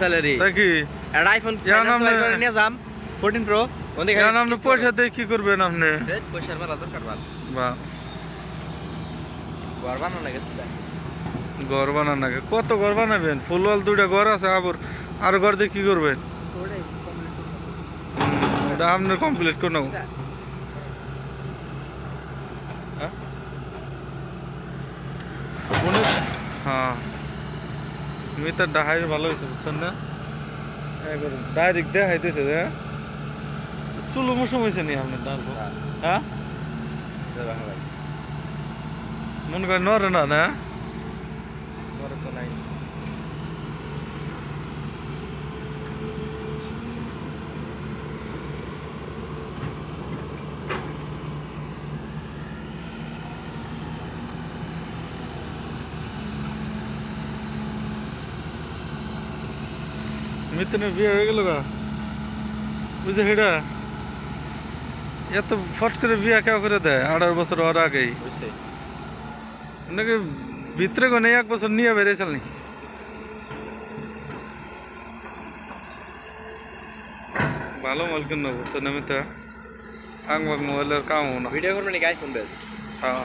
salary তাই কি আর iPhone finance করে নিয়ে যাম 14 প্রো ওন দেখে এখন আপনি পয়সা দিয়ে কি করবেন আপনি পয়সার মারা দরকার বাল বাহ ঘর বানানো গেছে ঘর বানান নাকি কত ঘর বানাবেন ফুলওয়াল দুইটা ঘর আছে আবার আর ঘর দিয়ে কি করবেন ওটা আপনার কমপ্লিট করে নেব হ্যাঁ মিটার ডাহাই ভালো হয়েছে বুঝছেন না ডাইরেক্ট দেখাইতেছে হ্যাঁ চুলো মৌসুম হয়েছে নি আপনার ডাল হ্যাঁ মনে করেন নরে না না তো নাই মিথুনের বিয়ে হয়ে গেল গা বুঝে সেটা এত ফট করে বিয়া কেউ করে দেয় 18 বছর হওয়ার আগেই নাকি ভিতরে কোনে 1 বছর নিয়ে বেরিয়েছিল নি ভালো মাল কিনো বুঝছেন আমি তো আং বাং মোবাইলের কাম না ভিডিও করবেন নাকি আইফোন বেস্ট হ্যাঁ